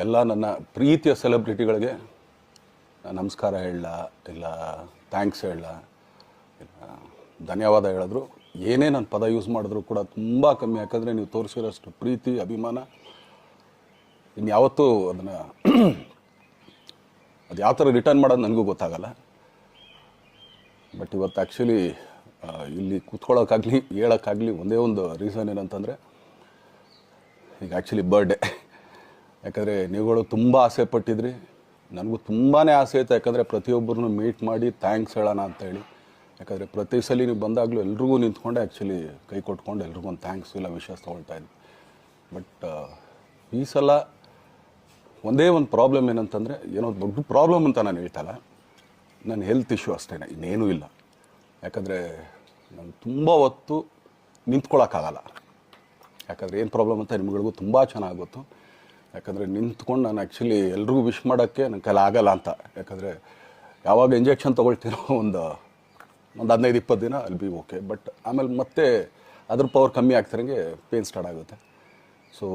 ಎಲ್ಲ ನನ್ನ ಪ್ರೀತಿಯ ಸೆಲೆಬ್ರಿಟಿಗಳಿಗೆ ನಮಸ್ಕಾರ ಹೇಳಲ್ಲ, ಇಲ್ಲ ಥ್ಯಾಂಕ್ಸ್ ಹೇಳಲ್ಲ, ಇಲ್ಲ ಧನ್ಯವಾದ ಹೇಳಿದ್ರು, ಏನೇ ನಾನು ಪದ ಯೂಸ್ ಮಾಡಿದ್ರು ಕೂಡ ತುಂಬ ಕಮ್ಮಿ. ಯಾಕಂದರೆ ನೀವು ತೋರಿಸಿರೋಷ್ಟು ಪ್ರೀತಿ ಅಭಿಮಾನ ಇನ್ಯಾವತ್ತೂ ಅದನ್ನು ಅದು ಯಾವ ಥರ ರಿಟರ್ನ್ ಮಾಡೋದು ನನಗೂ ಗೊತ್ತಾಗಲ್ಲ. ಬಟ್ ಇವತ್ತು ಆ್ಯಕ್ಚುಲಿ ಇಲ್ಲಿ ಕೂತ್ಕೊಳ್ಳೋಕ್ಕಾಗಲಿ ಹೇಳೋಕ್ಕಾಗಲಿ ಒಂದೇ ಒಂದು ರೀಸನ್ ಏನಂತಂದರೆ, ಈಗ ಆ್ಯಕ್ಚುಲಿ ಬರ್ಡೇ. ಯಾಕಂದರೆ ನೀವುಗಳು ತುಂಬ ಆಸೆ ಪಟ್ಟಿದ್ರಿ, ನನಗೂ ತುಂಬಾ ಆಸೆ ಇತ್ತು. ಯಾಕಂದರೆ ಪ್ರತಿಯೊಬ್ಬರನ್ನು ಮೀಟ್ ಮಾಡಿ ಥ್ಯಾಂಕ್ಸ್ ಹೇಳೋಣ ಅಂತೇಳಿ. ಯಾಕಂದರೆ ಪ್ರತಿ ಸಲ ನೀವು ಬಂದಾಗಲೂ ಎಲ್ರಿಗೂ ನಿಂತ್ಕೊಂಡೆ ಆ್ಯಕ್ಚುಲಿ ಕೈ ಕೊಟ್ಕೊಂಡು ಎಲ್ರಿಗೂ ಒಂದು ಥ್ಯಾಂಕ್ಸ್ ಇಲ್ಲ ವಿಶಸ್ ತೊಗೊಳ್ತಾ ಇದ್ದೆ. ಬಟ್ ಈ ಸಲ ಒಂದೇ ಒಂದು ಪ್ರಾಬ್ಲಮ್ ಏನಂತಂದರೆ, ಏನೋ ದೊಡ್ಡ ಪ್ರಾಬ್ಲಮ್ ಅಂತ ನಾನು ಹೇಳ್ತಲ್ಲ, ನನ್ನ ಹೆಲ್ತ್ ಇಶ್ಯೂ ಅಷ್ಟೇ, ಇನ್ನೇನೂ ಇಲ್ಲ. ಯಾಕಂದರೆ ನಾನು ತುಂಬ ಹೊತ್ತು ನಿಂತ್ಕೊಳ್ಳೋಕ್ಕಾಗಲ್ಲ. ಯಾಕಂದರೆ ಏನು ಪ್ರಾಬ್ಲಮ್ ಅಂತ ನಿಮ್ಗಳಿಗೂ ತುಂಬ ಚೆನ್ನಾಗಿ ಗೊತ್ತು. ಯಾಕಂದರೆ ನಿಂತ್ಕೊಂಡು ನಾನು ಆ್ಯಕ್ಚುಲಿ ಎಲ್ರಿಗೂ ವಿಶ್ ಮಾಡೋಕ್ಕೆ ನನ್ನ ಕೈಲಿ ಆಗಲ್ಲ ಅಂತ. ಯಾಕಂದರೆ ಯಾವಾಗ ಇಂಜೆಕ್ಷನ್ ತೊಗೊಳ್ತೀನೋ ಒಂದು 15-20 ದಿನ ಅಲ್ಲಿ ಬಿ ಓಕೆ. ಬಟ್ ಆಮೇಲೆ ಮತ್ತೆ ಅದ್ರ ಪವರ್ ಕಮ್ಮಿ ಆಗ್ತಿರಂಗೆ ಪೇನ್ ಸ್ಟಾರ್ಟ್ ಆಗುತ್ತೆ. ಸೊ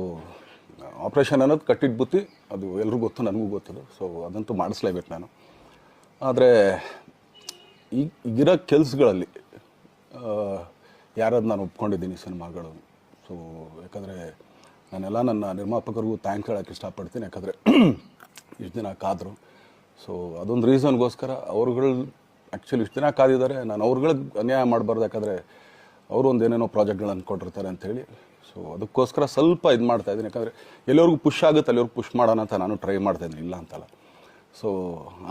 ಆಪ್ರೇಷನ್ ಅನ್ನೋದು ಕಟ್ಟಿಟ್ಟು ಬುತ್ತಿ, ಅದು ಎಲ್ರಿಗೂ ಗೊತ್ತು, ನನಗೂ ಗೊತ್ತದು. ಸೊ ಅದಂತೂ ಮಾಡಿಸ್ಲೇಬೇಕು ನಾನು. ಆದರೆ ಈಗಿರೋ ಕೆಲಸಗಳಲ್ಲಿ ಯಾರಾದ್ರು ನಾನು ಒಪ್ಕೊಂಡಿದ್ದೀನಿ ಸಿನಿಮಾಗಳು. ಸೊ ಯಾಕಂದರೆ ನಾನೆಲ್ಲ ನನ್ನ ನಿರ್ಮಾಪಕರಿಗೂ ಥ್ಯಾಂಕ್ಸ್ ಹೇಳೋಕ್ಕೆ ಇಷ್ಟಪಡ್ತೀನಿ. ಯಾಕಂದರೆ ಇಷ್ಟು ದಿನ ಕಾದರು. ಸೊ ಅದೊಂದು ರೀಸನ್ಗೋಸ್ಕರ ಅವ್ರುಗಳು ಆ್ಯಕ್ಚುಲಿ ಇಷ್ಟು ದಿನ ಕಾದಿದ್ದಾರೆ. ನಾನು ಅವ್ರುಗಳಿಗೆ ಅನ್ಯಾಯ ಮಾಡಬಾರ್ದು. ಯಾಕಂದರೆ ಅವರು ಒಂದು ಏನೇನೋ ಪ್ರಾಜೆಕ್ಟ್ಗಳು ಅಂದ್ಕೊಂಡಿರ್ತಾರೆ ಅಂಥೇಳಿ. ಸೊ ಅದಕ್ಕೋಸ್ಕರ ಸ್ವಲ್ಪ ಇದು ಮಾಡ್ತಾಯಿದ್ದೀನಿ. ಯಾಕಂದರೆ ಎಲ್ಲಿವರೆಗೂ ಪುಷ್ ಆಗುತ್ತೆ ಅಲ್ಲಿವರೆಗೂ ಪುಷ್ ಮಾಡೋಣ ಅಂತ ನಾನು ಟ್ರೈ ಮಾಡ್ತಾಯಿದ್ದೀನಿ, ಇಲ್ಲ ಅಂತಲ್ಲ. ಸೊ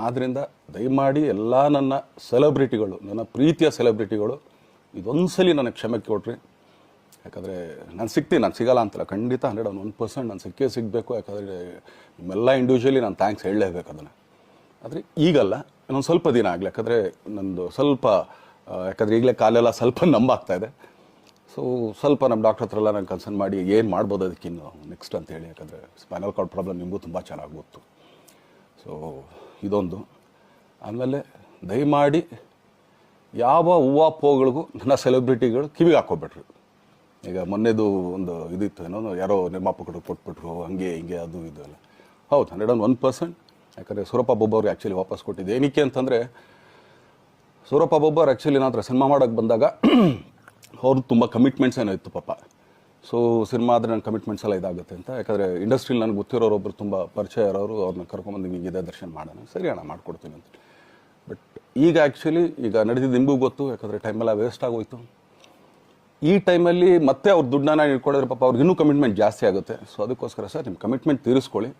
ಆದ್ದರಿಂದ ದಯಮಾಡಿ ಎಲ್ಲ ನನ್ನ ಸೆಲೆಬ್ರಿಟಿಗಳು, ನನ್ನ ಪ್ರೀತಿಯ ಸೆಲೆಬ್ರಿಟಿಗಳು, ಇದೊಂದು ಸಲ ನನಗೆ ಕ್ಷಮೆ ಕೊಡ್ರಿ. ಯಾಕಂದರೆ ನಾನು ಸಿಗ್ತೀನಿ, ನಾನು ಸಿಗಲ್ಲ ಅಂತಲ್ಲ, ಖಂಡಿತ 101% ನಾನು ಸಿಗಬೇಕು. ಯಾಕಂದರೆ ನಿಮ್ಮೆಲ್ಲ ಇಂಡಿವಿಜುವಲಿ ನಾನು ಥ್ಯಾಂಕ್ಸ್ ಹೇಳಲೇಬೇಕು ಅದನ್ನು. ಆದರೆ ಈಗಲ್ಲ, ಇನ್ನೊಂದು ಸ್ವಲ್ಪ ದಿನ ಆಗಲಿ. ಯಾಕಂದರೆ ನಂದು ಸ್ವಲ್ಪ ಯಾಕಂದರೆ ಈಗಲೇ ಕಾಲೆಲ್ಲ ಸ್ವಲ್ಪ ನಂಬಾಗ್ತಾಯಿದೆ. ಸೊ ಸ್ವಲ್ಪ ನಮ್ಮ ಡಾಕ್ಟರ್ ಹತ್ರ ಎಲ್ಲ ನಾನು ಕನ್ಸರ್ನ್ ಮಾಡಿ ಏನು ಮಾಡ್ಬೋದು ಅದಕ್ಕಿನ್ನು ನೆಕ್ಸ್ಟ್ ಅಂತೇಳಿ. ಯಾಕಂದರೆ ಸ್ಪೈನಲ್ ಕಾರ್ಡ್ ಪ್ರಾಬ್ಲಮ್ ನಿಮಗೂ ತುಂಬ ಚೆನ್ನಾಗಿ ಗೊತ್ತು. ಸೊ ಇದೊಂದು. ಆಮೇಲೆ ದಯಮಾಡಿ ಯಾವ ಹೂವು ಪೋಗಳಿಗೂ ನನ್ನ ಸೆಲೆಬ್ರಿಟಿಗಳು ಕಿವಿಗೆ ಹಾಕ್ಕೊಬಿಟ್ರು. ಈಗ ಮೊನ್ನೆದು ಒಂದು ಇದಿತ್ತು, ಏನೋ ಯಾರೋ ನಿರ್ಮಾಪಕರು ಕೊಟ್ಬಿಟ್ರು, ಹಂಗೆ ಹಿಂಗೆ ಅದು ಇದು ಎಲ್ಲ. ಹೌದು, 101%. ಯಾಕಂದರೆ ಸೂರಪ್ಪ ಬೊಬ್ಬವ್ರಿಗೆ ಆ್ಯಕ್ಚುಲಿ ವಾಪಸ್ ಕೊಟ್ಟಿದ್ದು ಏನಕ್ಕೆ ಅಂತಂದರೆ, ಸೂರಪ್ಪ ಬೊಬ್ಬರು ಆ್ಯಕ್ಚುಲಿ ನಾನು ಹತ್ರ ಸಿನಿಮಾ ಮಾಡೋಕ್ಕೆ ಬಂದಾಗ ಅವ್ರದ್ದು ತುಂಬ ಕಮಿಟ್ಮೆಂಟ್ಸ್ ಏನೋ ಇತ್ತು ಪಾಪ. ಸೊ ಸಿನಿಮಾ ಆದರೆ ನನ್ನ ಕಮಿಟ್ಮೆಂಟ್ಸ್ ಎಲ್ಲ ಇದಾಗುತ್ತೆ ಅಂತ. ಯಾಕಂದರೆ ಇಂಡಸ್ಟ್ರಿಲಿ ನನಗೆ ಗೊತ್ತಿರೋರೊಬ್ಬರು ತುಂಬ ಪರಿಚಯ ಇರೋರು, ಅವ್ರನ್ನ ಕರ್ಕೊಂಬಂದು ನಿಮಗೆ ಇದೇ ದರ್ಶನ ಮಾಡೋಣ, ಸರಿ ಅಣ್ಣ ಮಾಡ್ಕೊಡ್ತೀನಿ ಅಂತ. ಬಟ್ ಈಗ ಆ್ಯಕ್ಚುಲಿ ಈಗ ನಡೆದಿದ್ದು ನಿಮಗೂ ಗೊತ್ತು. ಯಾಕಂದರೆ ಟೈಮೆಲ್ಲ ವೇಸ್ಟ್ ಆಗೋಯ್ತು. ಈ ಟೈಮಲ್ಲಿ ಮತ್ತೆ ಅವ್ರ ದುಡ್ಡನ್ನ ಇಟ್ಕೊಡಿದ್ರೆ ಪಾಪ ಅವ್ರಿಗೆ ಇನ್ನೂ ಕಮಿಟ್ಮೆಂಟ್ ಜಾಸ್ತಿ ಆಗುತ್ತೆ. ಸೊ ಅದಕ್ಕೋಸ್ಕರ ಸರ್ ನಿಮ್ಮ ಕಮಿಟ್ಮೆಂಟ್ ತೀರಿಸ್ಕೊಳ್ಳಿ.